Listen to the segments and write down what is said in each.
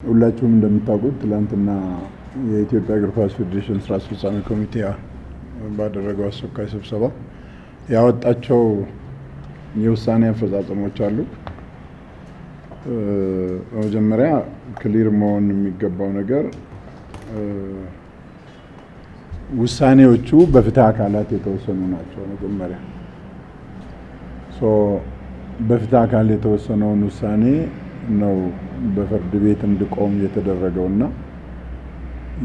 ሁላችሁም እንደምታውቁት ትላንትና የኢትዮጵያ እግር ኳስ ፌዴሬሽን ስራ አስፈጻሚ ኮሚቴ ባደረገው አስቸኳይ ስብሰባ ያወጣቸው የውሳኔ አፈጻጸሞች አሉ። መጀመሪያ ክሊር መሆን የሚገባው ነገር ውሳኔዎቹ በፍትህ አካላት የተወሰኑ ናቸው። መጀመሪያ በፍትህ አካል የተወሰነውን ውሳኔ ነው በፍርድ ቤት እንዲቆም የተደረገውና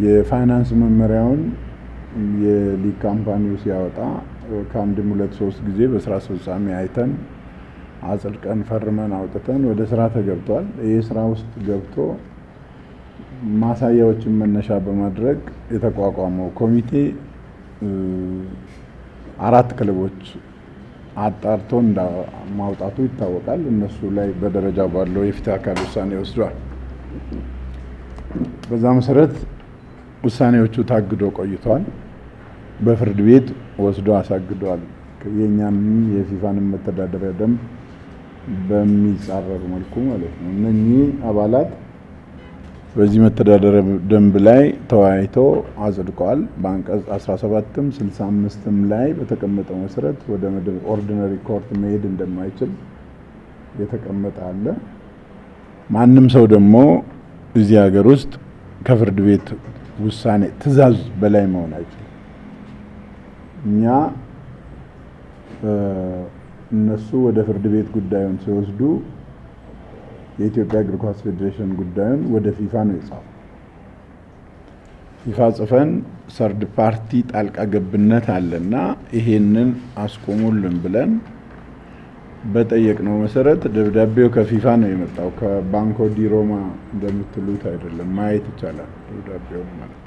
የፋይናንስ መመሪያውን የሊግ ካምፓኒው ሲያወጣ ከአንድም ሁለት ሶስት ጊዜ በስራ አስፈጻሚ አይተን አጽድቀን ፈርመን አውጥተን ወደ ስራ ተገብቷል። ይህ ስራ ውስጥ ገብቶ ማሳያዎችን መነሻ በማድረግ የተቋቋመው ኮሚቴ 4 ክለቦች አጣርቶ ማውጣቱ ይታወቃል። እነሱ ላይ በደረጃ ባለው የፍትህ አካል ውሳኔ ወስዷል። በዛ መሰረት ውሳኔዎቹ ታግዶ ቆይተዋል። በፍርድ ቤት ወስዶ አሳግዷል። የኛንም የፊፋንም መተዳደሪያ ደንብ በሚጻረር መልኩ ማለት ነው። እነኚህ አባላት በዚህ መተዳደሪያ ደንብ ላይ ተወያይቶ አጽድቀዋል። በአንቀጽ 17ም 65ም ላይ በተቀመጠው መሰረት ወደ ኦርዲነሪ ኮርት መሄድ እንደማይችል የተቀመጠ አለ። ማንም ሰው ደግሞ እዚህ ሀገር ውስጥ ከፍርድ ቤት ውሳኔ ትዕዛዝ በላይ መሆን አይችልም። እኛ እነሱ ወደ ፍርድ ቤት ጉዳዩን ሲወስዱ የኢትዮጵያ እግር ኳስ ፌዴሬሽን ጉዳዩን ወደ ፊፋ ነው የጻፈው። ፊፋ ጽፈን ሰርድ ፓርቲ ጣልቃ ገብነት አለና ይሄንን አስቆሙልን ብለን በጠየቅነው መሰረት ደብዳቤው ከፊፋ ነው የመጣው። ከባንኮ ዲ ሮማ እንደምትሉት አይደለም፣ ማየት ይቻላል ደብዳቤውን ማለት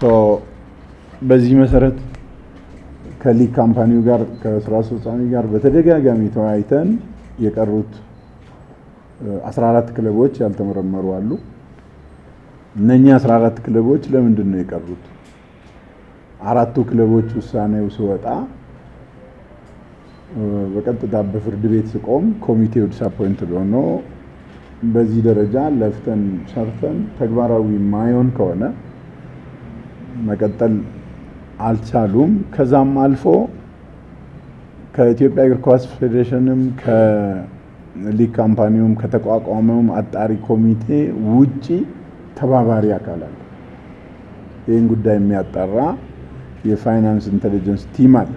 ነው። በዚህ መሰረት ከሊግ ካምፓኒው ጋር ከስራ አስፈጻሚ ጋር በተደጋጋሚ ተወያይተን የቀሩት 14 ክለቦች ያልተመረመሩ አሉ። እነኚህ 14 ክለቦች ለምንድን ነው የቀሩት? 4ቱ ክለቦች ውሳኔው ሲወጣ በቀጥታ በፍርድ ቤት ሲቆም ኮሚቴው ዲስአፖይንትድ ሆኖ በዚህ ደረጃ ለፍተን ሰርተን ተግባራዊ ማይሆን ከሆነ መቀጠል አልቻሉም። ከዛም አልፎ ከኢትዮጵያ እግር ኳስ ፌዴሬሽንም ሊግ ካምፓኒውም ከተቋቋመውም አጣሪ ኮሚቴ ውጪ ተባባሪ አካል አለ። ይህን ጉዳይ የሚያጣራ የፋይናንስ ኢንተለጀንስ ቲም አለ።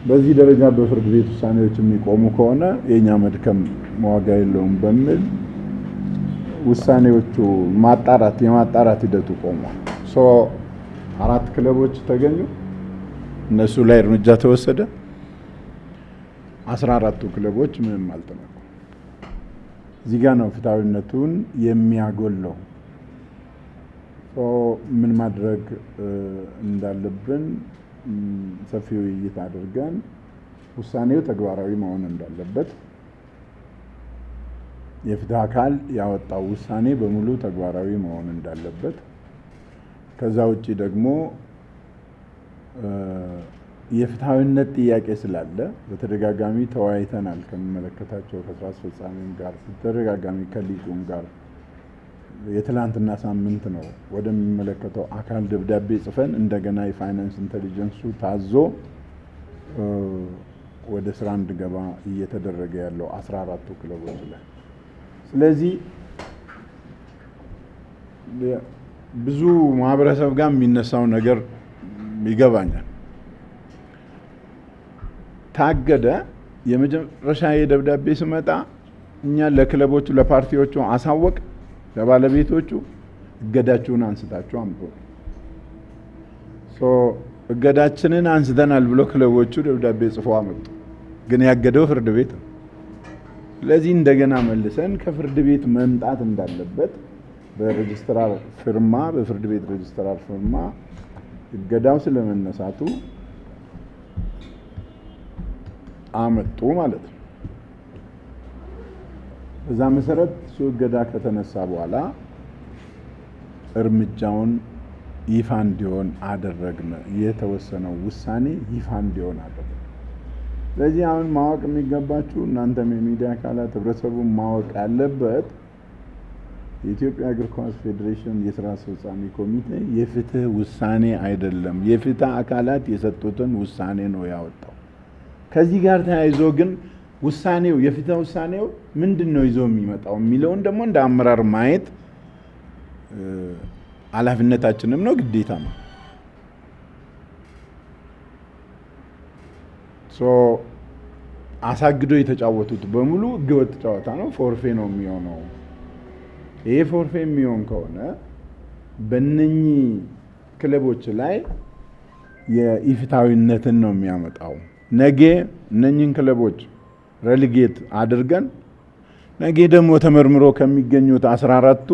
በዚህ ደረጃ በፍርድ ቤት ውሳኔዎች የሚቆሙ ከሆነ የኛ መድከም ዋጋ የለውም በሚል ውሳኔዎቹ የማጣራት ሂደቱ ቆሟል። 4 ክለቦች ተገኙ፣ እነሱ ላይ እርምጃ ተወሰደ። 14ቱ ክለቦች ምንም አልተነኩም። እዚህ ጋር ነው ፍትሃዊነቱን የሚያጎለው። ምን ማድረግ እንዳለብን ሰፊ ውይይት አድርገን ውሳኔው ተግባራዊ መሆን እንዳለበት፣ የፍትህ አካል ያወጣው ውሳኔ በሙሉ ተግባራዊ መሆን እንዳለበት፣ ከዛ ውጪ ደግሞ የፍትሃዊነት ጥያቄ ስላለ በተደጋጋሚ ተወያይተናል። ከሚመለከታቸው ከስራ አስፈጻሚም ጋር በተደጋጋሚ ከሊጉም ጋር የትላንትና ሳምንት ነው ወደሚመለከተው አካል ደብዳቤ ጽፈን እንደገና የፋይናንስ ኢንተለጀንሱ ታዞ ወደ ስራ እንዲገባ እየተደረገ ያለው 14ቱ ክለቦች ላይ። ስለዚህ ብዙ ማህበረሰብ ጋር የሚነሳው ነገር ይገባኛል። ታገደ የመጨረሻ የደብዳቤ ሲመጣ እኛ ለክለቦቹ ለፓርቲዎቹ አሳወቅ፣ ለባለቤቶቹ እገዳችሁን አንስታችሁ አምጡ። እገዳችንን አንስተናል ብሎ ክለቦቹ ደብዳቤ ጽፈው አመጡ። ግን ያገደው ፍርድ ቤት ነው። ስለዚህ እንደገና መልሰን ከፍርድ ቤት መምጣት እንዳለበት በሬጅስትራር ፍርማ በፍርድ ቤት ሬጅስትራር ፍርማ እገዳው ስለመነሳቱ አመጡ ማለት ነው። በዛ መሰረት እገዳ ከተነሳ በኋላ እርምጃውን ይፋ እንዲሆን አደረግን። የተወሰነው ውሳኔ ይፋ እንዲሆን አደረግን። ስለዚህ አሁን ማወቅ የሚገባችሁ እናንተም የሚዲያ አካላት ህብረተሰቡን ማወቅ ያለበት የኢትዮጵያ እግር ኳስ ፌዴሬሽን የስራ አስፈጻሚ ኮሚቴ የፍትህ ውሳኔ አይደለም። የፍትህ አካላት የሰጡትን ውሳኔ ነው ያወጣው። ከዚህ ጋር ተያይዞ ግን ውሳኔው የፍትህ ውሳኔው ምንድነው ይዞ የሚመጣው የሚለውን ደግሞ እንደ አመራር ማየት ኃላፊነታችንም ነው ግዴታ ነው። አሳግዶ የተጫወቱት በሙሉ ህገወጥ ጨዋታ ነው፣ ፎርፌ ነው የሚሆነው። ይሄ ፎርፌ የሚሆን ከሆነ በእነኚህ ክለቦች ላይ የኢፍታዊነትን ነው የሚያመጣው። ነገ እነኚህን ክለቦች ሬሊጌት አድርገን ነገ ደግሞ ተመርምሮ ከሚገኙት 14ቱ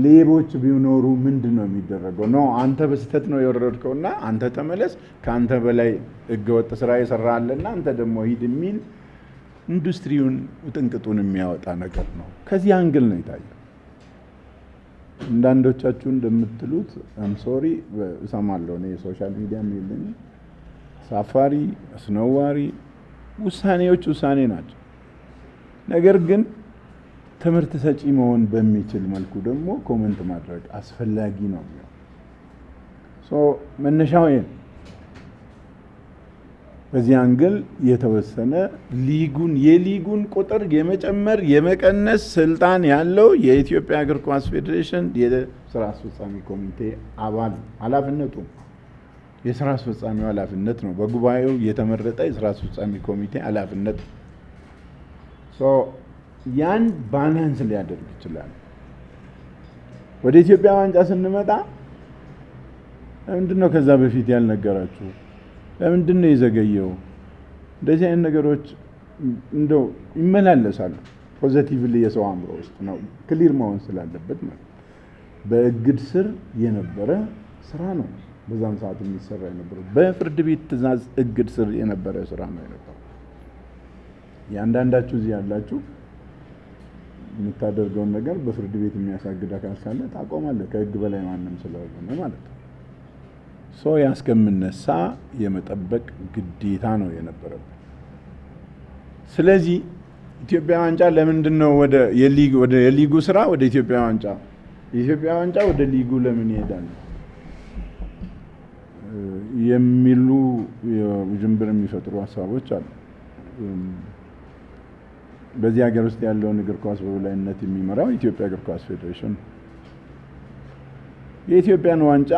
ሌቦች ቢኖሩ ምንድነው የሚደረገው? ነው አንተ በስተት ነው የወረድከውና አንተ ተመለስ፣ ካንተ በላይ ህገወጥ ስራ ይሰራልና አንተ ደግሞ ሂድ የሚል ኢንዱስትሪውን ጥንቅጡን የሚያወጣ ነገር ነው። ከዚህ አንግል ነው የታየው። እንዳንዶቻችሁ እንደምትሉት ሶሪ እሰማለሁ እኔ ሶሻል ሚዲያ የሚልኝ ሳፋሪ አስነዋሪ ውሳኔዎች ውሳኔ ናቸው። ነገር ግን ትምህርት ሰጪ መሆን በሚችል መልኩ ደግሞ ኮሜንት ማድረግ አስፈላጊ ነው። መነሻው ይሄ በዚህ አንግል የተወሰነ የሊጉን ቁጥር የመጨመር የመቀነስ ስልጣን ያለው የኢትዮጵያ እግር ኳስ ፌዴሬሽን የስራ አስፈጻሚ ኮሚቴ አባል ኃላፊነቱ የስራ አስፈጻሚው ኃላፊነት ነው። በጉባኤው የተመረጠ የስራ አስፈጻሚ ኮሚቴ ኃላፊነት ያን ባላንስ ሊያደርግ ይችላል። ወደ ኢትዮጵያ ዋንጫ ስንመጣ ለምንድነው ከዛ በፊት ያልነገራችሁ? ለምንድነው የዘገየው? እንደዚህ አይነት ነገሮች እንደው ይመላለሳሉ። ፖዚቲቭሊ የሰው አእምሮ ውስጥ ነው ክሊር መሆን ስላለበት ማለት በእግድ ስር የነበረ ስራ ነው። በዛም ሰዓት የሚሰራ የነበረው በፍርድ ቤት ትዕዛዝ እግድ ስር የነበረ ስራ ነው የነበረው። ያንዳንዳችሁ እዚህ ያላችሁ የምታደርገውን ነገር በፍርድ ቤት የሚያሳግድ አካል ካለ ታቆማለህ። ከህግ በላይ ማንም ስለሆነ ማለት ነው። ያስከምነሳ የመጠበቅ ግዴታ ነው የነበረበት። ስለዚህ ኢትዮጵያ ዋንጫ ለምንድነው ወደ የሊጉ ስራ ወደ ኢትዮጵያ ዋንጫ የኢትዮጵያ ዋንጫ ወደ ሊጉ ለምን ይሄዳል የሚሉ ጅምብር የሚፈጥሩ ሀሳቦች አሉ። በዚህ ሀገር ውስጥ ያለውን እግር ኳስ በበላይነት የሚመራው የኢትዮጵያ እግር ኳስ ፌዴሬሽን የኢትዮጵያን ዋንጫ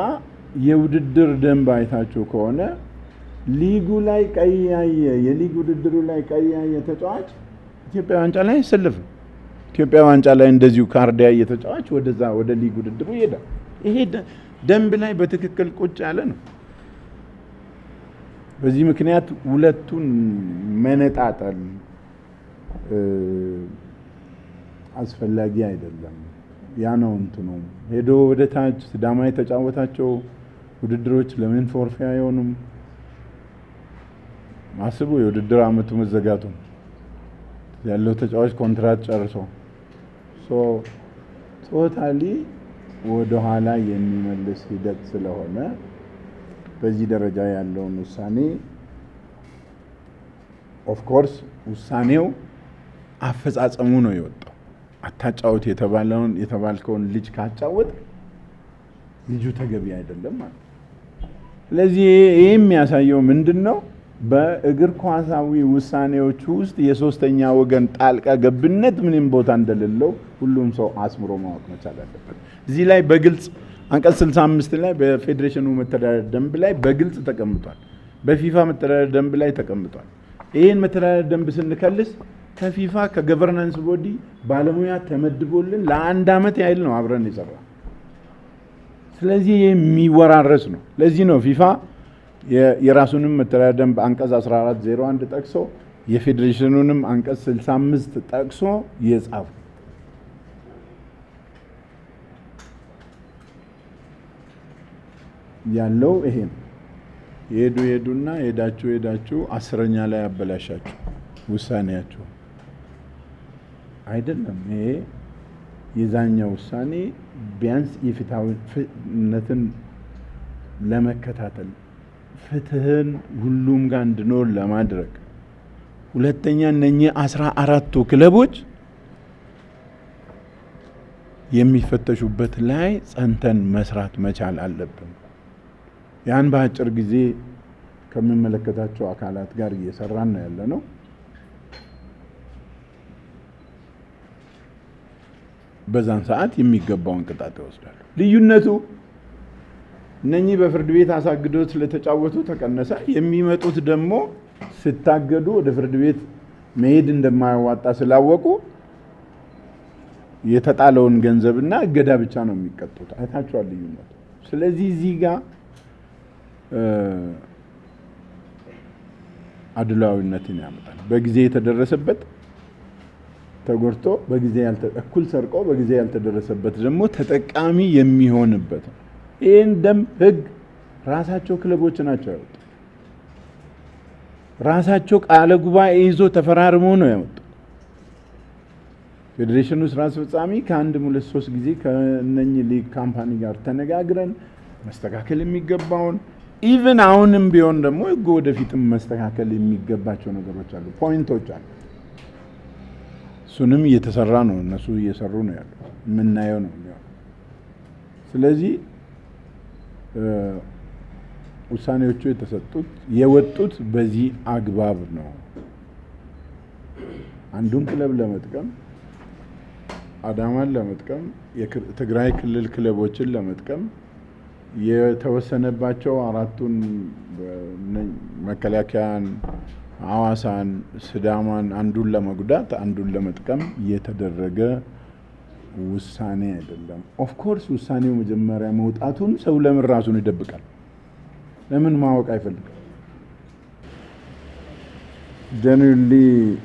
የውድድር ደንብ አይታችሁ ከሆነ ሊጉ ላይ የሊግ ውድድሩ ላይ ቀያየ ተጫዋች ኢትዮጵያ ዋንጫ ላይ አይሰለፍም። ኢትዮጵያ ዋንጫ ላይ እንደዚሁ ካርድ ያየ ተጫዋች ወደ ሊግ ውድድሩ ይሄዳል። ይሄ ደንብ ላይ በትክክል ቁጭ ያለ ነው። በዚህ ምክንያት ሁለቱን መነጣጠል አስፈላጊ አይደለም። ያ ነው እንትኑ ሄዶ ወደ ታች ሲዳማ የተጫወታቸው ውድድሮች ለምን ፎርፌ አይሆኑም? አስቡ። የውድድር አመቱ መዘጋቱ ያለው ተጫዋች ኮንትራት ጨርሶ ቶታሊ ወደ ኋላ የሚመልስ ሂደት ስለሆነ በዚህ ደረጃ ያለውን ውሳኔ ኦፍ ኮርስ ውሳኔው አፈጻጸሙ ነው የወጣው። አታጫውት የተባልከውን ልጅ ካጫወት ልጁ ተገቢ አይደለም ማለት። ስለዚህ ይሄ የሚያሳየው ምንድነው? በእግር ኳሳዊ ውሳኔዎች ውስጥ የሶስተኛ ወገን ጣልቃ ገብነት ምንም ቦታ እንደሌለው ሁሉም ሰው አስምሮ ማወቅ መቻል አለበት። እዚህ ላይ በግልጽ አንቀጽ 65 ላይ በፌዴሬሽኑ መተዳደሪያ ደንብ ላይ በግልጽ ተቀምጧል። በፊፋ መተዳደሪያ ደንብ ላይ ተቀምጧል። ይሄን መተዳደሪያ ደንብ ስንከልስ ከፊፋ ከገቨርናንስ ቦዲ ባለሙያ ተመድቦልን ለአንድ አመት ያህል ነው አብረን የሰራ። ስለዚህ የሚወራረስ ነው። ለዚህ ነው ፊፋ የራሱንም መተዳደሪያ ደንብ አንቀጽ 1401 ጠቅሶ የፌዴሬሽኑንም አንቀጽ 65 ጠቅሶ የጻፈው። ያለው ይሄ ነው። ሄዱና ሄዳችሁ 10ኛ ላይ አበላሻችሁ ውሳኔያችሁ አይደለም። ይሄ የዛኛው ውሳኔ ቢያንስ የፍትሃዊነትን ለመከታተል ፍትህን ሁሉም ጋር እንዲኖር ለማድረግ ሁለተኛ እነኚህ 14ቱ ክለቦች የሚፈተሹበት ላይ ጸንተን መስራት መቻል አለብን። ያን በአጭር ጊዜ ከሚመለከታቸው አካላት ጋር እየሰራን ነው ያለነው። በዛን ሰዓት የሚገባውን ቅጣት ይወስዳሉ። ልዩነቱ እነኚህ በፍርድ ቤት አሳግደው ስለተጫወቱ ተቀነሰ። የሚመጡት ደግሞ ስታገዱ ወደ ፍርድ ቤት መሄድ እንደማያዋጣ ስላወቁ የተጣለውን ገንዘብና እገዳ ብቻ ነው የሚቀጡት። አይታችኋል ልዩነቱ። ስለዚህ እዚህ ጋር አድሏዊነትን ያመጣል። በጊዜ የተደረሰበት ተጎድቶ በጊዜ እኩል ሰርቆ በጊዜ ያልተደረሰበት ደግሞ ተጠቃሚ የሚሆንበት ነው። ይህን ደንብ ህግ ራሳቸው ክለቦች ናቸው ያወጡ። ራሳቸው ቃለ ጉባኤ ይዞ ተፈራርሞ ነው ያወጡ። ፌዴሬሽኑ ስራ አስፈጻሚ ከአንድ ሁለት ሶስት ጊዜ ከነኚህ ሊግ ካምፓኒ ጋር ተነጋግረን መስተካከል የሚገባውን ኢቭን አሁንም ቢሆን ደግሞ ህግ ወደፊትም መስተካከል የሚገባቸው ነገሮች አሉ፣ ፖይንቶች አሉ። እሱንም እየተሰራ ነው፣ እነሱ እየሰሩ ነው ያለው፣ የምናየው ነው። ስለዚህ ውሳኔዎቹ የተሰጡት የወጡት በዚህ አግባብ ነው። አንዱን ክለብ ለመጥቀም አዳማን ለመጥቀም የትግራይ ክልል ክለቦችን ለመጥቀም የተወሰነባቸው አራቱን መከላከያን፣ ሐዋሳን፣ ስዳማን አንዱን ለመጉዳት አንዱን ለመጥቀም የተደረገ ውሳኔ አይደለም። ኦፍ ኮርስ ውሳኔው መጀመሪያ መውጣቱን ሰው ለምን ራሱን ይደብቃል? ለምን ማወቅ አይፈልግም? ጀነራሊ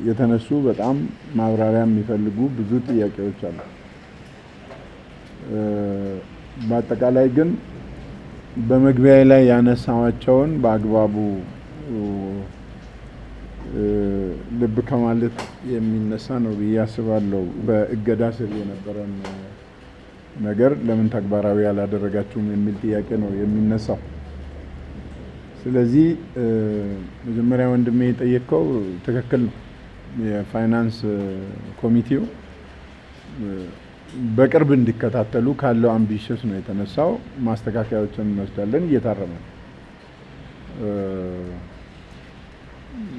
የተነሱ በጣም ማብራሪያ የሚፈልጉ ብዙ ጥያቄዎች አሉ። በአጠቃላይ ግን በመግቢያ ላይ ያነሳዋቸውን በአግባቡ ልብ ከማለት የሚነሳ ነው ብዬ አስባለሁ። በእገዳ ስር የነበረን ነገር ለምን ተግባራዊ ያላደረጋችሁም የሚል ጥያቄ ነው የሚነሳው። ስለዚህ መጀመሪያ ወንድሜ የጠየቀው ትክክል ነው። የፋይናንስ ኮሚቴው በቅርብ እንዲከታተሉ ካለው አምቢሽስ ነው የተነሳው። ማስተካከያዎችን እንወስዳለን፣ እየታረመ ነው።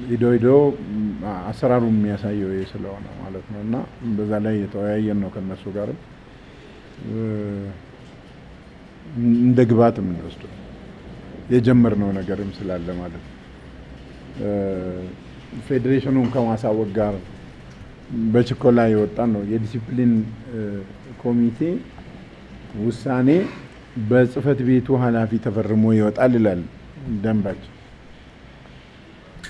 ሂዶ አሰራሩ የሚያሳየው ይሄ ስለሆነ ማለት ነው። እና በዛ ላይ የተወያየን ነው ከነሱ ጋርም እንደ ግብዓት የምንወስደው የጀመርነው ነገርም ስላለ ማለት ነው። ፌዴሬሽኑን ከማሳወቅ ጋር በችኮላ የወጣን ነው። የዲሲፕሊን ኮሚቴ ውሳኔ በጽህፈት ቤቱ ኃላፊ ተፈርሞ ይወጣል ይላል ደንባችን።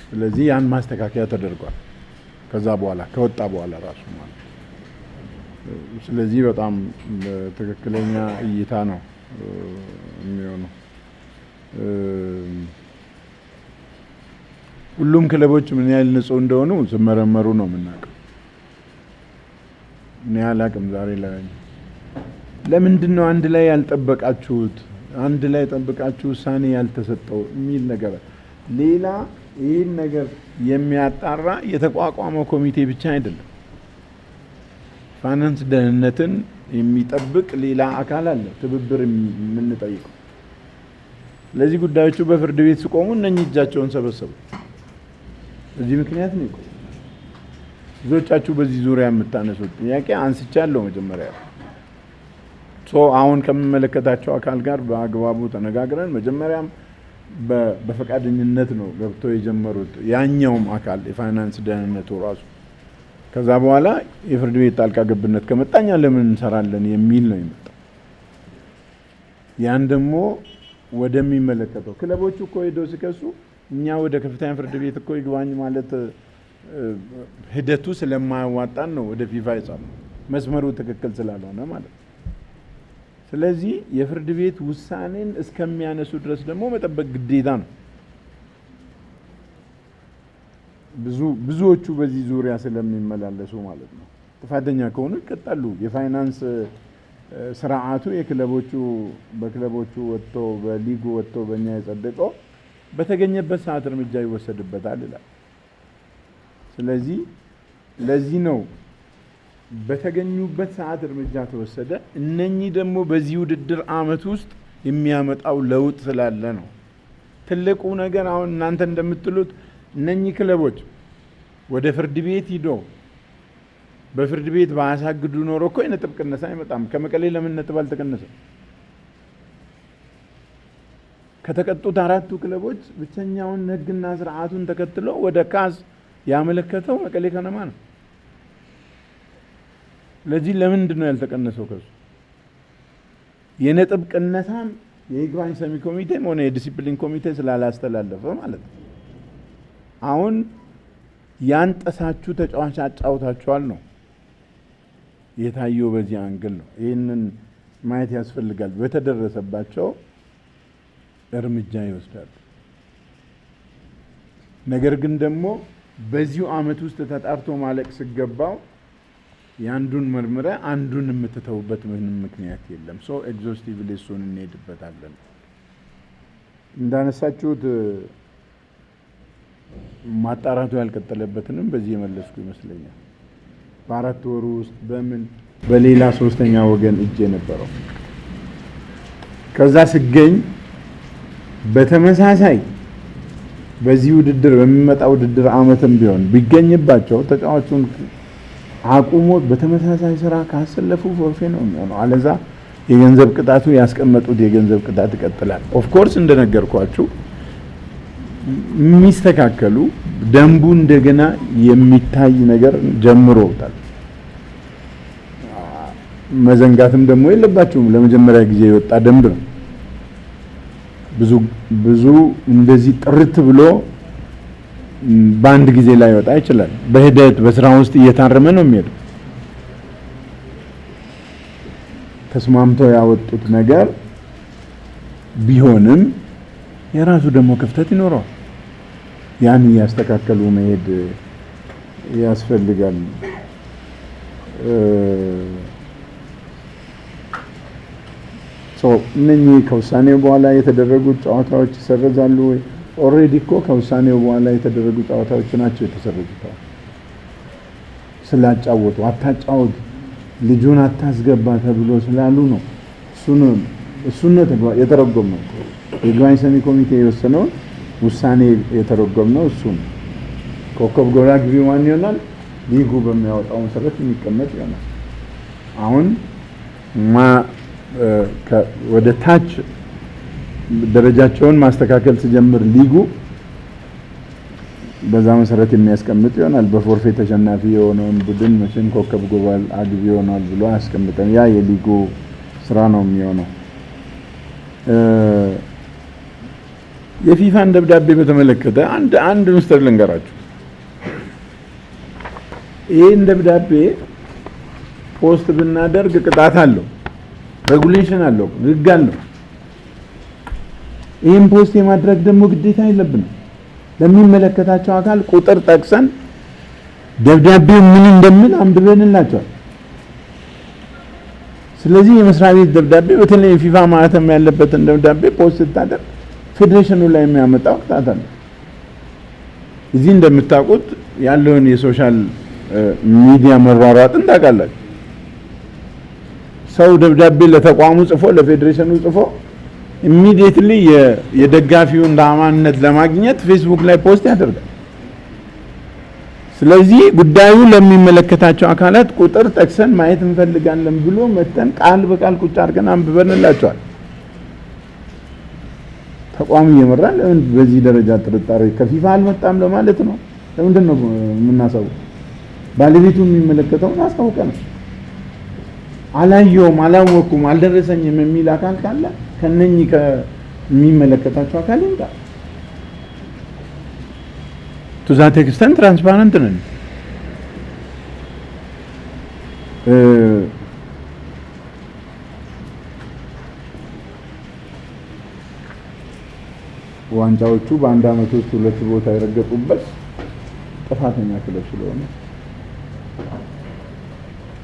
ስለዚህ ያን ማስተካከያ ተደርጓል ከዛ በኋላ ከወጣ በኋላ ራሱ ማለት። ስለዚህ በጣም ትክክለኛ እይታ ነው የሚሆነው። ሁሉም ክለቦች ምን ያህል ንጹህ እንደሆኑ ሲመረመሩ ነው የምናውቀው። እኔ አላውቅም ዛሬ ላይ ለምንድን ነው አንድ ላይ ያልጠበቃችሁት፣ አንድ ላይ ጠብቃችሁ ውሳኔ ያልተሰጠው የሚል ነገር ሌላ ይህን ነገር የሚያጣራ የተቋቋመው ኮሚቴ ብቻ አይደለም። ፋይናንስ ደህንነትን የሚጠብቅ ሌላ አካል አለ፣ ትብብር የምንጠይቀው። ለዚህ ጉዳዮቹ በፍርድ ቤት ሲቆሙ እነኚህ እጃቸውን ሰበሰቡ። በዚህ ምክንያት ነው ይቆም። ብዙዎቻችሁ በዚህ ዙሪያ የምታነሱት ጥያቄ አንስቻለሁ መጀመሪያ። አሁን ከሚመለከታቸው አካል ጋር በአግባቡ ተነጋግረን መጀመሪያም በፈቃደኝነት ነው ገብቶ የጀመሩት ያኛውም አካል የፋይናንስ ደህንነቱ ራሱ። ከዛ በኋላ የፍርድ ቤት ጣልቃ ገብነት ከመጣኛ ለምን እንሰራለን የሚል ነው የመጣው። ያን ደግሞ ወደሚመለከተው ክለቦቹ እኮ ሄደው ሲከሱ እኛ ወደ ከፍተኛ ፍርድ ቤት እኮ ይግባኝ ማለት ሂደቱ ስለማያዋጣን ነው ወደ ፊፋ የጻፈው፣ መስመሩ ትክክል ስላልሆነ ማለት ነው። ስለዚህ የፍርድ ቤት ውሳኔን እስከሚያነሱ ድረስ ደግሞ መጠበቅ ግዴታ ነው። ብዙዎቹ በዚህ ዙሪያ ስለሚመላለሱ ማለት ነው። ጥፋተኛ ከሆኑ ይቀጣሉ። የፋይናንስ ስርዓቱ የክለቦቹ በክለቦቹ ወጥቶ በሊጉ ወጥቶ በእኛ የጸደቀው በተገኘበት ሰዓት እርምጃ ይወሰድበታል ይላል። ስለዚህ ለዚህ ነው በተገኙበት ሰዓት እርምጃ ተወሰደ። እነኚህ ደግሞ በዚህ ውድድር ዓመት ውስጥ የሚያመጣው ለውጥ ስላለ ነው። ትልቁ ነገር አሁን እናንተ እንደምትሉት እነኚህ ክለቦች ወደ ፍርድ ቤት ሂዶ በፍርድ ቤት ባያሳግዱ ኖሮ እኮ የነጥብ ቅነሳ አይመጣም። ከመቀሌ ለምን ነጥብ አልተቀነሰ? ከተቀጡት 4ቱ ክለቦች ብቸኛውን ሕግና ስርዓቱን ተከትሎ ወደ ካስ ያመለከተው መቀሌ ከነማ ነው። ለዚህ ለምንድን ነው ያልተቀነሰው? ከሱ የነጥብ ቅነሳም የይግባኝ ሰሚ ኮሚቴም ሆነ የዲሲፕሊን ኮሚቴ ስላላስተላለፈ ማለት ነው። አሁን ያንጠሳችሁ ተጫዋች አጫውታችኋል ነው የታየው። በዚህ አንግል ነው ይህንን ማየት ያስፈልጋል። በተደረሰባቸው እርምጃ ይወስዳሉ። ነገር ግን ደግሞ በዚሁ ዓመት ውስጥ ተጣርቶ ማለቅ ሲገባው ያንዱን መርምረ አንዱን የምትተውበት ምንም ምክንያት የለም። ሶ ኤግዞስቲቭሊ እሱን እንሄድበታለን። እንዳነሳችሁት ማጣራቱ ያልቀጠለበትንም በዚህ የመለስኩ ይመስለኛል። በ4 ወሩ ውስጥ በምን በሌላ ሶስተኛ ወገን እጅ የነበረው ከዛ ሲገኝ በተመሳሳይ በዚህ ውድድር በሚመጣው ውድድር ዓመትም ቢሆን ቢገኝባቸው ተጫዋቹን አቁሞ በተመሳሳይ ስራ ካሰለፉ ፎርፌ ነው የሚሆነው። አለዛ የገንዘብ ቅጣቱ ያስቀመጡት የገንዘብ ቅጣት ይቀጥላል። ኦፍ ኮርስ እንደነገርኳችሁ የሚስተካከሉ ደንቡ እንደገና የሚታይ ነገር ጀምሮታል። መዘንጋትም ደግሞ የለባችሁም። ለመጀመሪያ ጊዜ የወጣ ደንብ ነው። ብዙ እንደዚህ ጥርት ብሎ በአንድ ጊዜ ላይ ወጣ ይችላል። በሂደት በስራ ውስጥ እየታረመ ነው የሚሄደው። ተስማምተው ያወጡት ነገር ቢሆንም የራሱ ደግሞ ክፍተት ይኖረዋል። ያን ያስተካከሉ መሄድ ያስፈልጋል። እነኚህ ከውሳኔው በኋላ የተደረጉት ጨዋታዎች ይሰረዛሉ ወይ? ኦልሬዲ እኮ ከውሳኔው በኋላ የተደረጉ ጨዋታዎች ናቸው የተሰረዙት። ስላጫወቱ አታጫወቱ፣ ልጁን አታስገባ ተብሎ ስላሉ ነው። እሱን ነው የተረጎመው። የይግባኝ ሰሚ ኮሚቴ የወሰነውን ውሳኔ የተረጎመው እሱ ነው። ኮከብ ጎል አግቢ ማን ይሆናል? ሊጉ በሚያወጣው መሰረት የሚቀመጥ ይሆናል። አሁን ወደ ታች ደረጃቸውን ማስተካከል ሲጀምር ሊጉ በዛ መሰረት የሚያስቀምጥ ይሆናል። በፎርፌ ተሸናፊ የሆነውን ቡድን መቼም ኮከብ ጎል አግቢ ይሆናል ብሎ አያስቀምጥም። ያ የሊጉ ስራ ነው የሚሆነው። የፊፋን ደብዳቤ በተመለከተ አንድ ምስጢር ልንገራችሁ። ይህን ደብዳቤ ፖስት ብናደርግ ቅጣት አለው፣ ሬጉሌሽን አለው፣ ህግ አለው። ይህን ፖስት የማድረግ ደግሞ ግዴታ የለብንም። ለሚመለከታቸው አካል ቁጥር ጠቅሰን ደብዳቤው ምን እንደምን አንብበንላቸዋል። ስለዚህ የመስሪያ ቤት ደብዳቤ በተለይ የፊፋ ማህተም ያለበትን ደብዳቤ ፖስት ስታደርግ ፌዴሬሽኑ ላይ የሚያመጣው ቅጣት አለ። እዚህ እንደምታውቁት ያለውን የሶሻል ሚዲያ መሯሯጥን ታውቃላችሁ። ሰው ደብዳቤ ለተቋሙ ጽፎ ለፌዴሬሽኑ ጽፎ ኢሚዲየትሊ የደጋፊውን ዳማነት ለማግኘት ፌስቡክ ላይ ፖስት ያደርጋል። ስለዚህ ጉዳዩ ለሚመለከታቸው አካላት ቁጥር ጠቅሰን ማየት እንፈልጋለን ብሎ መተን ቃል በቃል ቁጭ አድርገን አንብበንላቸዋል። ተቋሙ እየመራን ለምን በዚህ ደረጃ ጥርጣሬ ከፊፋ አልመጣም ለማለት ነው? ለምንድን ነው የምናሳውቀው? ባለቤቱ የሚመለከተውን አሳውቀናል። አላየውም፣ አላወኩም፣ አልደረሰኝም የሚል አካል ካለ ከነኚህ ከሚመለከታቸው አካል ይምጣ። ቱ ዛት ኤክስተንት ትራንስፓረንት ነን። ዋንጫዎቹ በአንድ አመት ውስጥ 2 ቦታ የረገጡበት ጥፋተኛ ክለብ ስለሆነ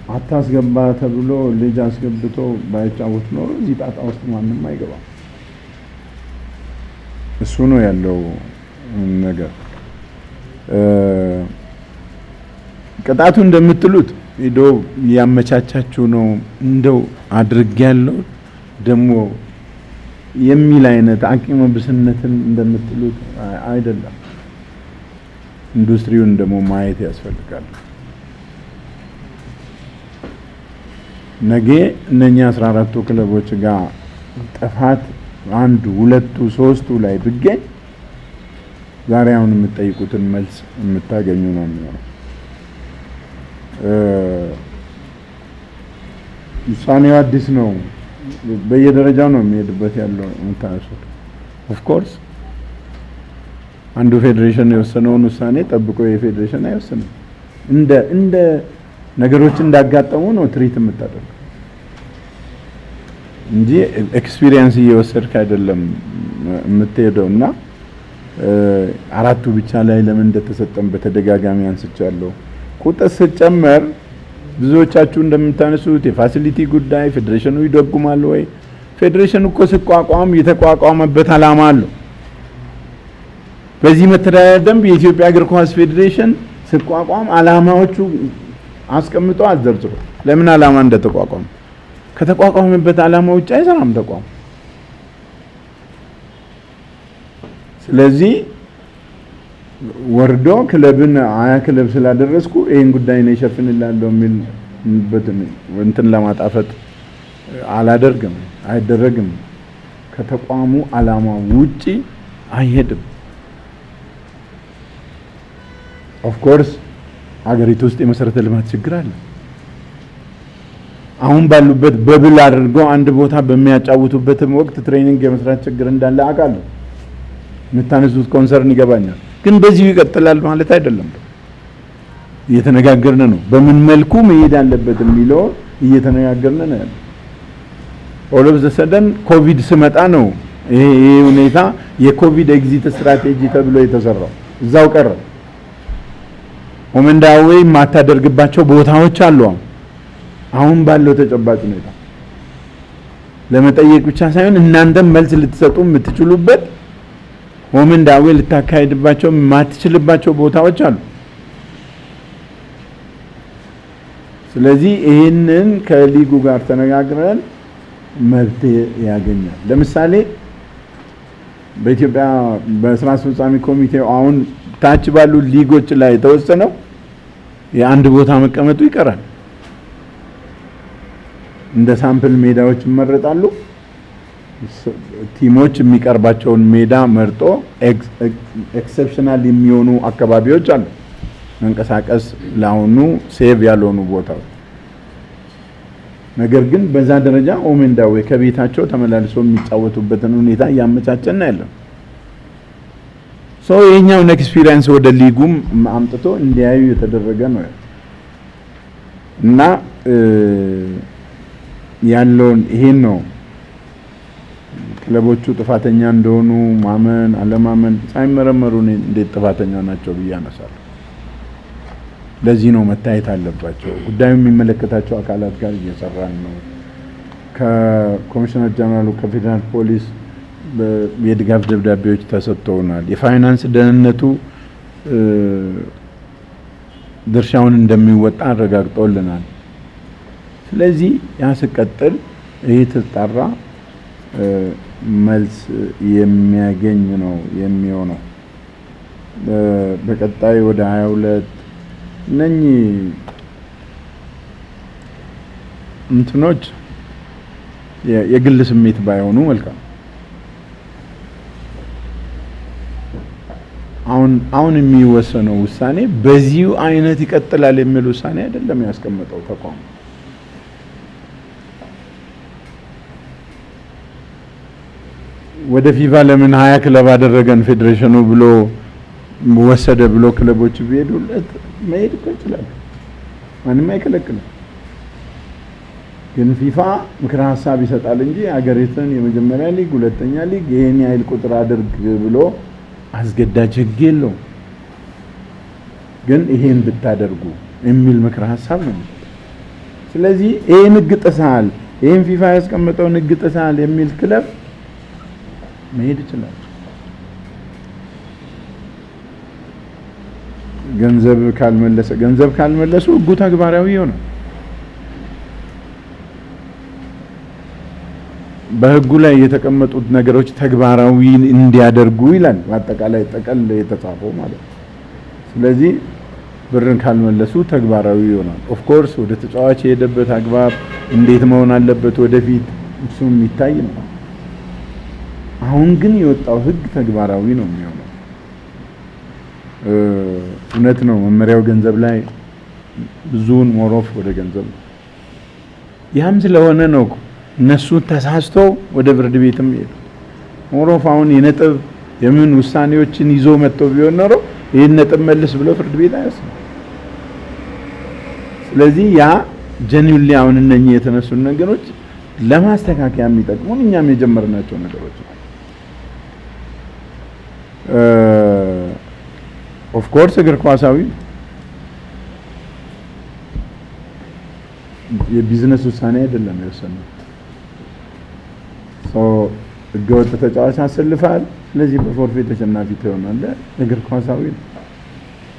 አታስገባ ተብሎ ልጅ አስገብቶ ባይጫወት ኖሮ እዚህ ጣጣ ውስጥ ማንም አይገባም። እሱ ነው ያለው ነገር። ቅጣቱ እንደምትሉት ሄዶ ያመቻቻችሁ ነው እንደው አድርጌያለሁ ደግሞ የሚል አይነት አቂመ ብስነትን እንደምትሉት አይደለም። ኢንዱስትሪውን ደግሞ ማየት ያስፈልጋል። ነገ እነኛ 14ቱ ክለቦች ጋር ጥፋት አንዱ ሁለቱ ሶስቱ ላይ ብገኝ ዛሬ አሁን የምትጠይቁትን መልስ የምታገኙ ነው የሚሆነው። ውሳኔው አዲስ ነው፣ በየደረጃው ነው የሚሄድበት ያለው የምታነሱት። ኦፍ ኮርስ አንዱ ፌዴሬሽን የወሰነውን ውሳኔ ጠብቆ የፌዴሬሽን አይወስንም። እንደ ነገሮች እንዳጋጠሙ ነው ትሪት የምታደርገው እንጂ ኤክስፒሪየንስ እየወሰድክ አይደለም የምትሄደው። እና አራቱ ብቻ ላይ ለምን እንደተሰጠን በተደጋጋሚ አንስቻለሁ። ቁጥር ሲጨመር ብዙዎቻችሁ እንደምታነሱት የፋሲሊቲ ጉዳይ ፌዴሬሽኑ ይደጉማል ወይ? ፌዴሬሽኑ እኮ ሲቋቋም የተቋቋመበት ዓላማ አለው። በዚህ መተዳደሪያ ደንብ የኢትዮጵያ እግር ኳስ ፌዴሬሽን ሲቋቋም ዓላማዎቹ አስቀምጦ አዘርዝሮ ለምን ዓላማ እንደተቋቋመ ከተቋቋመበት ዓላማ ውጭ አይሰራም ተቋም። ስለዚህ ወርዶ ክለብን ክለብ ስላደረስኩ ይሄን ጉዳይ ነው ይሸፍንላለሁ የሚልበት እንትን ለማጣፈጥ አላደርግም፣ አይደረግም። ከተቋሙ ዓላማ ውጪ አይሄድም። ኦፍ ኮርስ ሀገሪቱ ውስጥ የመሰረተ ልማት ችግር አለ። አሁን ባሉበት በብል አድርገው አንድ ቦታ በሚያጫውቱበትም ወቅት ትሬኒንግ የመስራት ችግር እንዳለ አውቃለሁ። የምታነሱት ኮንሰርን ይገባኛል። ግን በዚሁ ይቀጥላል ማለት አይደለም። እየተነጋገርን ነው። በምን መልኩ መሄድ አለበት የሚለው እየተነጋገርን ነው ያለው። ኦል ኦፍ ዘ ሰደን ኮቪድ ስመጣ ነው ይሄ ሁኔታ የኮቪድ ኤግዚት ስትራቴጂ ተብሎ የተሰራው እዛው ቀረ። ኦመንዳዌ የማታደርግባቸው ቦታዎች አሉ። አሁን ባለው ተጨባጭ ሁኔታ ለመጠየቅ ብቻ ሳይሆን እናንተም መልስ ልትሰጡ የምትችሉበት ኦመንዳዌ ልታካሄድባቸው የማትችልባቸው ቦታዎች አሉ። ስለዚህ ይህንን ከሊጉ ጋር ተነጋግረን መብት ያገኛል። ለምሳሌ በኢትዮጵያ በስራ አስፈጻሚ ኮሚቴው አሁን ታች ባሉ ሊጎች ላይ ተወሰነው የአንድ ቦታ መቀመጡ ይቀራል። እንደ ሳምፕል ሜዳዎች ይመረጣሉ። ቲሞች የሚቀርባቸውን ሜዳ መርጦ ኤክሰፕሽናል የሚሆኑ አካባቢዎች አሉ። መንቀሳቀስ ለአሁኑ ሴቭ ያልሆኑ ቦታዎች። ነገር ግን በዛ ደረጃ ኦሜንዳዌ ከቤታቸው ተመላልሶ የሚጫወቱበትን ሁኔታ እያመቻቸን ያለው ሰው የኛውን ኤክስፒሪየንስ ወደ ሊጉም አምጥቶ እንዲያዩ የተደረገ ነው እና ያለውን ይሄን ነው ክለቦቹ ጥፋተኛ እንደሆኑ ማመን አለማመን ሳይመረመሩ እንዴት ጥፋተኛ ናቸው ብዬ አነሳለሁ። ለዚህ ነው መታየት አለባቸው። ጉዳዩ የሚመለከታቸው አካላት ጋር እየሰራን ነው። ከኮሚሽነር ጀነራሉ ከፌደራል ፖሊስ የድጋፍ ደብዳቤዎች ተሰጥተውናል። የፋይናንስ ደህንነቱ ድርሻውን እንደሚወጣ አረጋግጦልናል። ስለዚህ ያ ሲቀጥል ይህ ተጣራ መልስ የሚያገኝ ነው የሚሆነው። በቀጣይ ወደ 22 እነኚህ እንትኖች የግል ስሜት ባይሆኑ መልካም። አሁን የሚወሰነው ውሳኔ በዚሁ አይነት ይቀጥላል የሚል ውሳኔ አይደለም ያስቀመጠው ተቋም። ወደ ፊፋ ለምን 20 ክለብ አደረገን ፌዴሬሽኑ ብሎ ወሰደ ብሎ ክለቦች ቢሄዱለት መሄድ ይችላል፣ ማንም አይከለክልም። ግን ፊፋ ምክረ ሀሳብ ይሰጣል እንጂ ሀገሪቱን የመጀመሪያ ሊግ ሁለተኛ ሊግ ይሄን ያህል ቁጥር አድርግ ብሎ አስገዳጅ ህግ የለው። ግን ይሄን ብታደርጉ የሚል ምክረ ሀሳብ ነው። ስለዚህ ይሄን ህግ ጥሰሃል፣ ይሄን ፊፋ ያስቀመጠውን ህግ ጥሰሃል የሚል ክለብ መሄድ ይችላል። ገንዘብ ካልመለሱ ህጉ ተግባራዊ ይሆናል። በህጉ ላይ የተቀመጡት ነገሮች ተግባራዊ እንዲያደርጉ ይላል በአጠቃላይ ጠቅል የተጻፈው ማለት ነው። ስለዚህ ብርን ካልመለሱ ተግባራዊ ይሆናል። ኦፍ ኮርስ ወደ ተጫዋች የሄደበት አግባብ እንዴት መሆን አለበት ወደፊት እሱም የሚታይ ነው። አሁን ግን የወጣው ህግ ተግባራዊ ነው የሚሆነው። እውነት ነው መመሪያው ገንዘብ ላይ ብዙውን ሞሮፍ ወደ ገንዘብ ያም ስለሆነ ነው እነሱ ተሳስተው ወደ ፍርድ ቤትም ይሄዱ። ሞሮፍ አሁን የነጥብ የምን ውሳኔዎችን ይዞ መጥቶ ቢሆን ኖሮ ይሄን ነጥብ መልስ ብሎ ፍርድ ቤት አይወስንም። ስለዚህ ያ ጀኒውሊ አሁን እነኚህ የተነሱ ነገሮች ለማስተካከያ የሚጠቅሙን እኛም የጀመርናቸው ነገሮች ነው። ኦፍ ኮርስ እግር ኳሳዊ የቢዝነስ ውሳኔ አይደለም የወሰነው። ህገወጥ ተጫዋች አሰልፋል፣ ስለዚህ በፎርፌ ተሸናፊ ትሆናለህ። እግር ኳሳዊ ነው።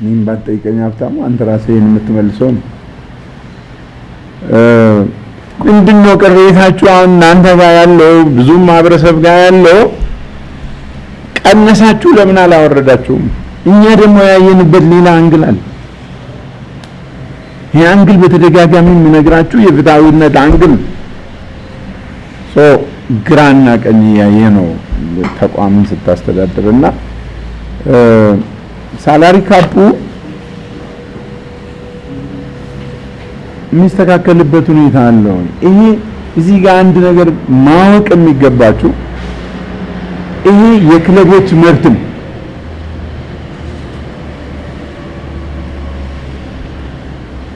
እኔም ባትጠይቀኝ ሀብታሙ አንተ ራስህ የምትመልሰው ነው። ምንድነው ቅሬታችሁ? አሁን እናንተ ጋር ያለው ብዙ ማህበረሰብ ጋር ያለው ቀነሳችሁ ለምን አላወረዳችሁም? እኛ ደግሞ ያየንበት ሌላ አንግል አለ። ይሄ አንግል በተደጋጋሚ የምነግራችሁ የፍትሃዊነት አንግል ግራና ቀኝ ያየ ነው ተቋምን ስታስተዳድርና ሳላሪ ካፑ የሚስተካከልበት ሁኔታ አለው። ይሄ እዚህ ጋር አንድ ነገር ማወቅ የሚገባችሁ ይሄ የክለቦች መብት ነው።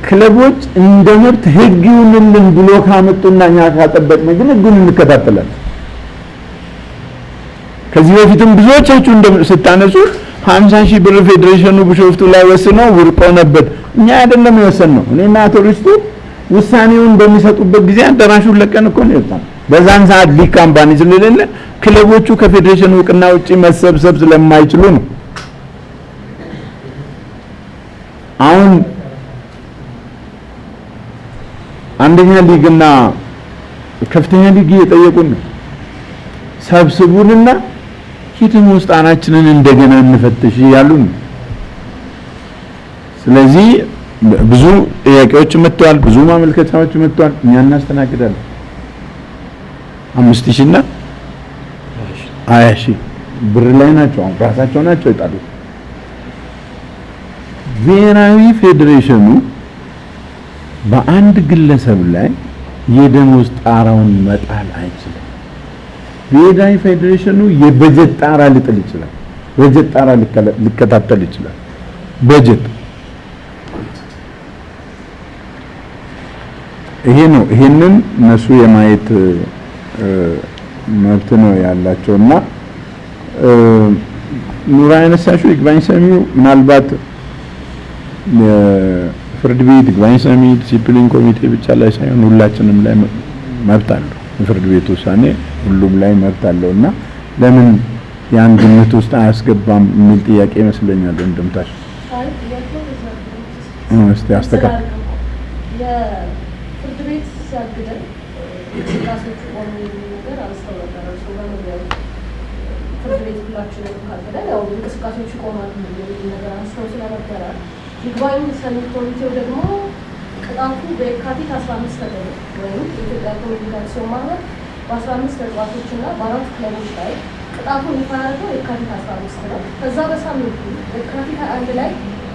ክለቦች እንደ መብት ህግ ይሁንልን ብሎ ካመጡና እኛ ካጠበቅን ግን ህጉን እንከታተላለን። ከዚህ በፊትም ብዙዎቻችሁ ስታነሱ 50,000 ብር ፌዴሬሽኑ ቢሾፍቱ ላይ ወስነው ውድቅ ሆነበት። እኛ አይደለም የወሰንነው። እኔና አቶ ሪስቱ ውሳኔውን በሚሰጡበት ጊዜ አዳራሹን ለቀን እኮ ነው የወጣነው። በዛን ሰዓት ሊግ ካምፓኒ ስለሌለ ክለቦቹ ከፌዴሬሽኑ እውቅና ውጪ መሰብሰብ ስለማይችሉ ነው። አሁን አንደኛ ሊግና ከፍተኛ ሊግ እየጠየቁን ነው። ሰብስቡንና ሂድን ውስጣናችንን እንደገና እንፈትሽ ያሉን። ስለዚህ ብዙ ጥያቄዎች መጥተዋል፣ ብዙ ማመልከቻዎች መጥተዋል። እኛ እናስተናግዳለን። 5,000 እና 20,000 ብር ላይ ናቸው። አሁን ራሳቸው ናቸው የጣሉት። ብሔራዊ ፌዴሬሽኑ በአንድ ግለሰብ ላይ የደሞዝ ጣራውን መጣል አይችልም። ብሔራዊ ፌዴሬሽኑ የበጀት ጣራ ሊጥል ይችላል። በጀት ጣራ ሊከታተል ይችላል። በጀት ይሄ ነው። ይሄንን እነሱ የማየት መብት ነው ያላቸውና ኑራ ያነሳሽው ይግባኝ ሰሚው ምናልባት ፍርድ ቤት ይግባኝ ሰሚ ዲሲፕሊን ኮሚቴ ብቻ ላይ ሳይሆን ሁላችንም ላይ መብት አለው። ፍርድ ቤት ውሳኔ ሁሉም ላይ መብት አለውና ለምን ያን ግምት ውስጥ አያስገባም የሚል ጥያቄ ይመስለኛል። እንደምታሽ እስቲ አስተካክል። የፍርድ ቤት ሲያግደን እንቅስቃሴዎቹ ቆሙ የሚል ነገር አንስተው ነበር። እሱ በመግቢያው ፍርድ ቤት ሁላችንም ካገደን ያው እንቅስቃሴዎቹ ይቆማሉ የሚል ነገር አንስተው ስለነበረ ይግባኝ ሰሚ ኮሚቴው ደግሞ ቅጣቱ በየካቲት 15 ተደረገ ወይም የኢትዮጵያ ኮሚኒኬሽን ማህበር በ15 ተጫዋቾችና በአራት ክለቦች ላይ ቅጣቱን ይፋ ያደረገው የካቲት 15 ነው። ከዛ በሳምንቱ የካቲት 21 ላይ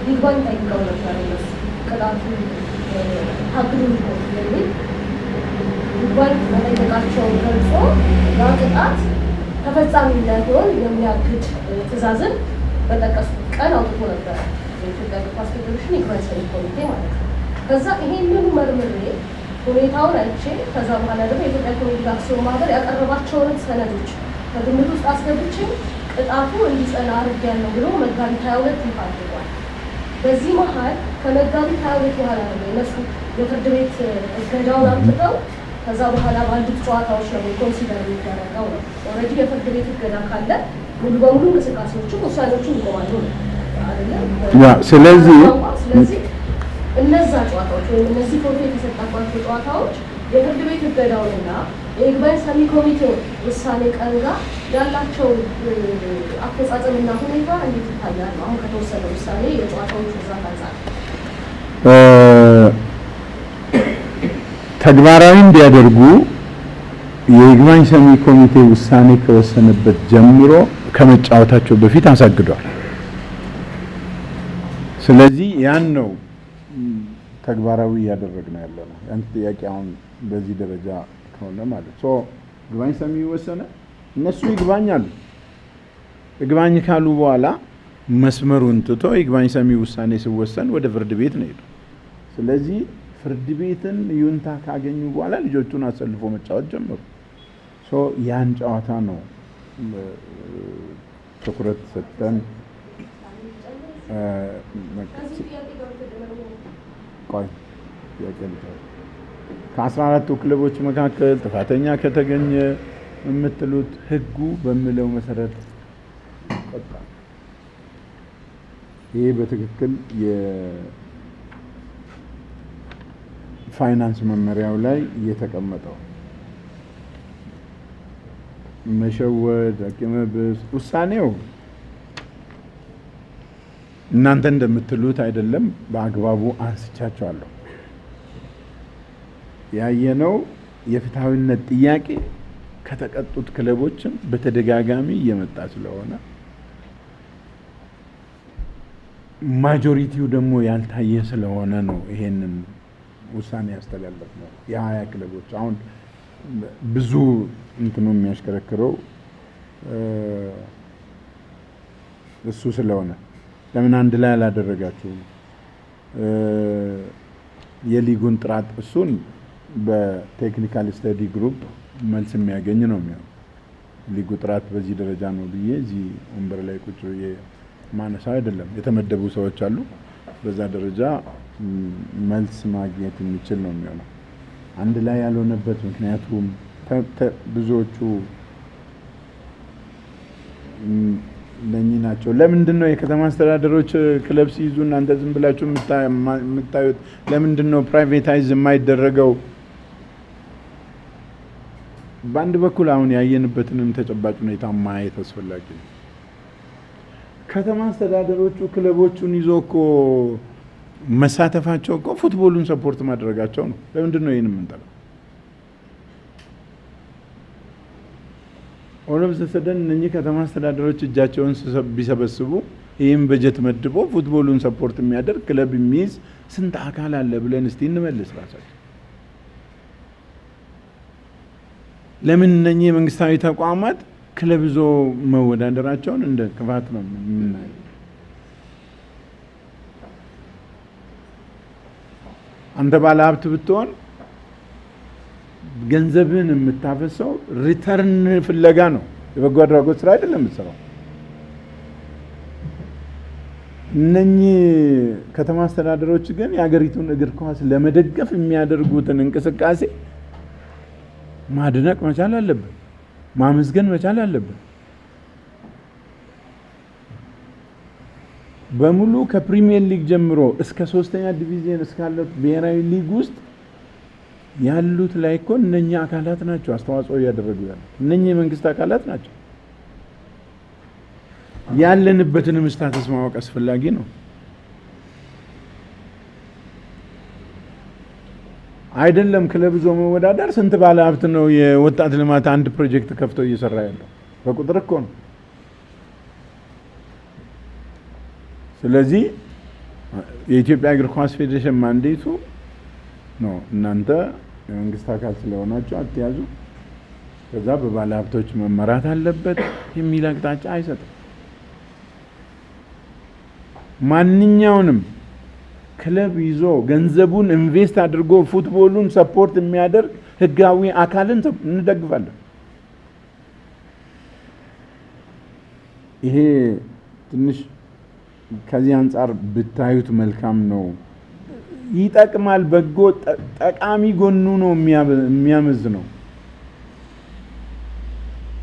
ይግባኝ ጠይቀው ነበር። እነሱ ቅጣቱ ታግዶ እንዲሆን የሚል ይግባኝ መጠየቃቸውን ገልጾ ያ ቅጣት ተፈጻሚ እንዳይሆን የሚያግድ ትዕዛዝን በጠቀሱት ቀን አውጥቶ ነበር የኢትዮጵያ እግር ኳስ ፌዴሬሽን ይግባኝ ሰሚ ኮሚቴ ማለት ነው። ከዛ ይሄንን መርምሬ ሁኔታውን አይቼ ከዛ በኋላ ደግሞ የኢትዮጵያ ኮሚኒኬሽን ማህበር ያቀረባቸውን ሰነዶች ከግምት ውስጥ አስገብቼ ቅጣቱ እንዲጸና አድርጌያለሁ ብሎ መጋቢት 22 ይፋ አድርጓል። በዚህ መሀል ከመጋቢት 22 በኋላ ነው የነሱ የፍርድ ቤት እገዳውን አምጥተው ከዛ በኋላ ባሉት ጨዋታዎች ነው ኮንሲደር የሚደረገው ነው። ኦልሬዲ የፍርድ ቤት እገዳ ካለ ሙሉ በሙሉ እንቅስቃሴዎቹ ውሳኔዎቹ ይቆማሉ ነው። ስለዚህ እነዛ ጨዋታዎች ወይም እነዚህ ፎርፌ የተሰጣባቸው ጨዋታዎች የፍርድ ቤት እገዳውንና የይግባኝ ሰሚ ኮሚቴው ውሳኔ ቀን ጋር ያላቸው አፈጻጸምና ሁኔታ እንዴት ይታያል? አሁን ከተወሰነ ውሳኔ የጨዋታዎች ብዛት አንጻር ተግባራዊ እንዲያደርጉ የይግባኝ ሰሚ ኮሚቴ ውሳኔ ከወሰነበት ጀምሮ ከመጫወታቸው በፊት አሳግዷል። ስለዚህ ያን ነው ተግባራዊ እያደረግን ያለነው። ያን ጥያቄ አሁን በዚህ ደረጃ ከሆነ ማለት ይግባኝ ሰሚ ወሰነ፣ እነሱ ይግባኛሉ። ይግባኝ ካሉ በኋላ መስመሩን ትቶ ይግባኝ ሰሚ ውሳኔ ሲወሰን ወደ ፍርድ ቤት ነው ሄዱ። ስለዚህ ፍርድ ቤትን ይሁንታ ካገኙ በኋላ ልጆቹን አሰልፎ መጫወት ጀመሩ። ያን ጨዋታ ነው ትኩረት ሰጠን ከ14ቱ ክለቦች መካከል ጥፋተኛ ከተገኘ የምትሉት ህጉ በሚለው መሰረት ይቆጣል። ይሄ በትክክል የፋይናንስ መመሪያው ላይ እየተቀመጠው መሸወድ አቅመብስ ውሳኔው እናንተ እንደምትሉት አይደለም። በአግባቡ አንስቻቸዋለሁ። ያየነው የፍትሃዊነት ጥያቄ ከተቀጡት ክለቦችም በተደጋጋሚ እየመጣ ስለሆነ ማጆሪቲው ደግሞ ያልታየ ስለሆነ ነው ይሄንን ውሳኔ ያስተላለፍነው። የ20 ክለቦች አሁን ብዙ እንትኑ የሚያሽከረክረው እሱ ስለሆነ ለምን አንድ ላይ አላደረጋችሁም? የሊጉን ጥራት እሱን በቴክኒካል ስተዲ ግሩፕ መልስ የሚያገኝ ነው የሚሆነው። ሊጉ ጥራት በዚህ ደረጃ ነው ብዬ እዚህ ወንበር ላይ ቁጭ ብዬ ማነሳው አይደለም። የተመደቡ ሰዎች አሉ። በዛ ደረጃ መልስ ማግኘት የሚችል ነው የሚሆነው። አንድ ላይ ያልሆነበት ምክንያቱም ብዙዎቹ እነኚህ ናቸው። ለምንድን ነው የከተማ አስተዳደሮች ክለብ ሲይዙ እናንተ ዝም ብላችሁ የምታዩት? ለምንድን ነው ፕራይቬታይዝ የማይደረገው? በአንድ በኩል አሁን ያየንበትንም ተጨባጭ ሁኔታ ማየት አስፈላጊ ነው። ከተማ አስተዳደሮቹ ክለቦቹን ይዞ እኮ መሳተፋቸው እኮ ፉትቦሉን ሰፖርት ማድረጋቸው ነው። ለምንድን ነው ይህን የምንጠላው? ኦሎፍ ዘሰደን እነኚህ ከተማ አስተዳደሮች እጃቸውን ቢሰበስቡ ይህም በጀት መድቦ ፉትቦሉን ሰፖርት የሚያደርግ ክለብ የሚይዝ ስንት አካል አለ ብለን እስቲ እንመልስ ራሳቸው። ለምን እነኚህ የመንግስታዊ ተቋማት ክለብ ይዞ መወዳደራቸውን እንደ ክፋት ነው የምናየው? አንተ ባለ ሀብት ብትሆን ገንዘብን የምታፈሰው ሪተርን ፍለጋ ነው። የበጎ አድራጎት ስራ አይደለም የምትሰራው። እነኚህ ከተማ አስተዳደሮች ግን የሀገሪቱን እግር ኳስ ለመደገፍ የሚያደርጉትን እንቅስቃሴ ማድነቅ መቻል አለብን፣ ማመስገን መቻል አለብን። በሙሉ ከፕሪሚየር ሊግ ጀምሮ እስከ 3ኛ ዲቪዥን እስካለው ብሔራዊ ሊግ ውስጥ ያሉት ላይ እኮ እነኛ አካላት ናቸው አስተዋጽኦ እያደረጉ ያሉት። እነኛ የመንግስት አካላት ናቸው። ያለንበትንም ስታተስ ማወቅ አስፈላጊ ነው። አይደለም ክለብ ይዞ መወዳደር፣ ስንት ባለ ሀብት ነው የወጣት ልማት አንድ ፕሮጀክት ከፍቶ እየሰራ ያለው? በቁጥር እኮ ነው። ስለዚህ የኢትዮጵያ እግር ኳስ ፌዴሬሽን ማንዴቱ ነው እናንተ የመንግስት አካል ስለሆናችሁ አትያዙ፣ ከዛ በባለ ሀብቶች መመራት አለበት የሚል አቅጣጫ አይሰጥም። ማንኛውንም ክለብ ይዞ ገንዘቡን ኢንቨስት አድርጎ ፉትቦሉን ሰፖርት የሚያደርግ ህጋዊ አካልን እንደግፋለን። ይሄ ትንሽ ከዚህ አንጻር ብታዩት መልካም ነው። ይጠቅማል። በጎ ጠቃሚ ጎኑ ነው የሚያመዝ ነው።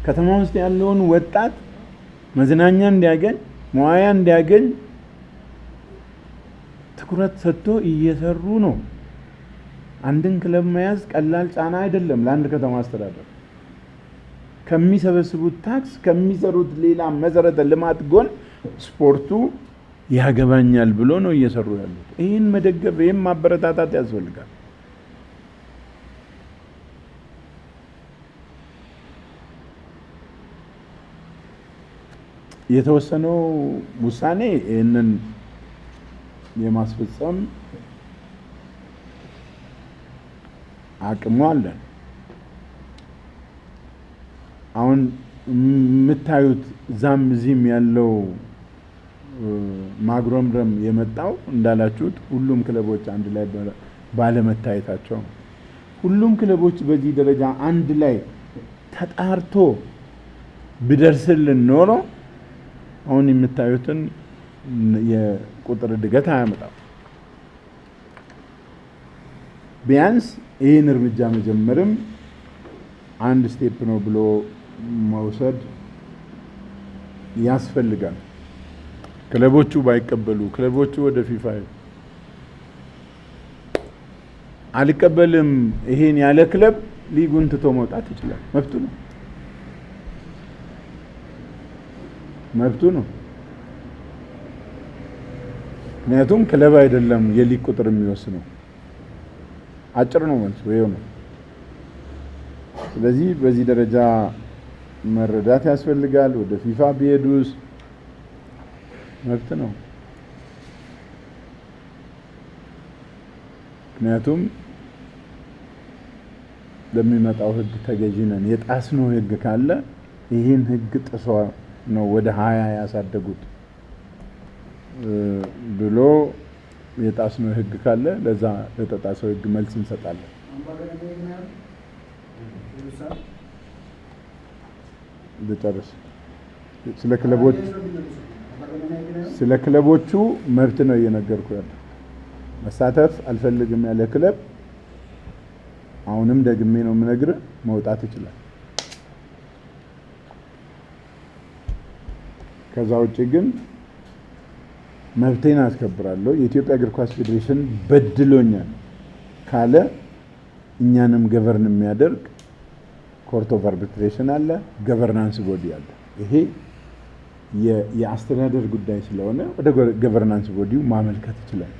ከተማ ውስጥ ያለውን ወጣት መዝናኛ እንዲያገኝ፣ መዋያ እንዲያገኝ፣ ትኩረት ሰጥቶ እየሰሩ ነው። አንድን ክለብ መያዝ ቀላል ጫና አይደለም ለአንድ ከተማ አስተዳደር። ከሚሰበስቡት ታክስ ከሚሰሩት ሌላ መሰረተ ልማት ጎን ስፖርቱ ያገባኛል ብሎ ነው እየሰሩ ያሉት። ይህን መደገፍ ይህን ማበረታታት ያስፈልጋል። የተወሰነው ውሳኔ ይህንን የማስፈጸም አቅሙ አለን። አሁን የምታዩት ዛም እዚህም ያለው ማግረምረም የመጣው እንዳላችሁት ሁሉም ክለቦች አንድ ላይ ባለመታየታቸው ነው። ሁሉም ክለቦች በዚህ ደረጃ አንድ ላይ ተጣርቶ ቢደርስልን ኖሮ አሁን የምታዩትን የቁጥር እድገት አያመጣም። ቢያንስ ይህን እርምጃ መጀመርም አንድ ስቴፕ ነው ብሎ መውሰድ ያስፈልጋል። ክለቦቹ ባይቀበሉ ክለቦቹ ወደ ፊፋ አልቀበልም ይሄን ያለ ክለብ ሊጉን ትቶ መውጣት ይችላል። መብቱ ነው። ምክንያቱም ክለብ አይደለም የሊግ ቁጥር የሚወስነው። አጭር ነው መልሱ ይሄው ነው። ስለዚህ በዚህ ደረጃ መረዳት ያስፈልጋል። ወደ ፊፋ ቢሄዱስ መብት ነው። ምክንያቱም ለሚመጣው ህግ ተገዢ ነን። የጣስነው ህግ ካለ ይህን ህግ ጥሶ ነው ወደ 20 ያሳደጉት ብሎ የጣስነው ህግ ካለ ለዛ ለተጣሰው ህግ መልስ እንሰጣለን። ልጨርስ። ስለ ክለቦቹ መብት ነው እየነገርኩ ያለው። መሳተፍ አልፈልግም ያለ ክለብ አሁንም ደግሜ ነው የምነግርህ መውጣት ይችላል። ከዛ ውጪ ግን መብቴን አስከብራለሁ። የኢትዮጵያ እግር ኳስ ፌዴሬሽን በድሎኛል ካለ እኛንም ገቨርን የሚያደርግ ኮርት ኦፍ አርቢትሬሽን አለ፣ ገቨርናንስ ቦዲ አለ። ይሄ የአስተዳደር ጉዳይ ስለሆነ ወደ ገቨርናንስ ቦዲው ማመልከት ይችላል።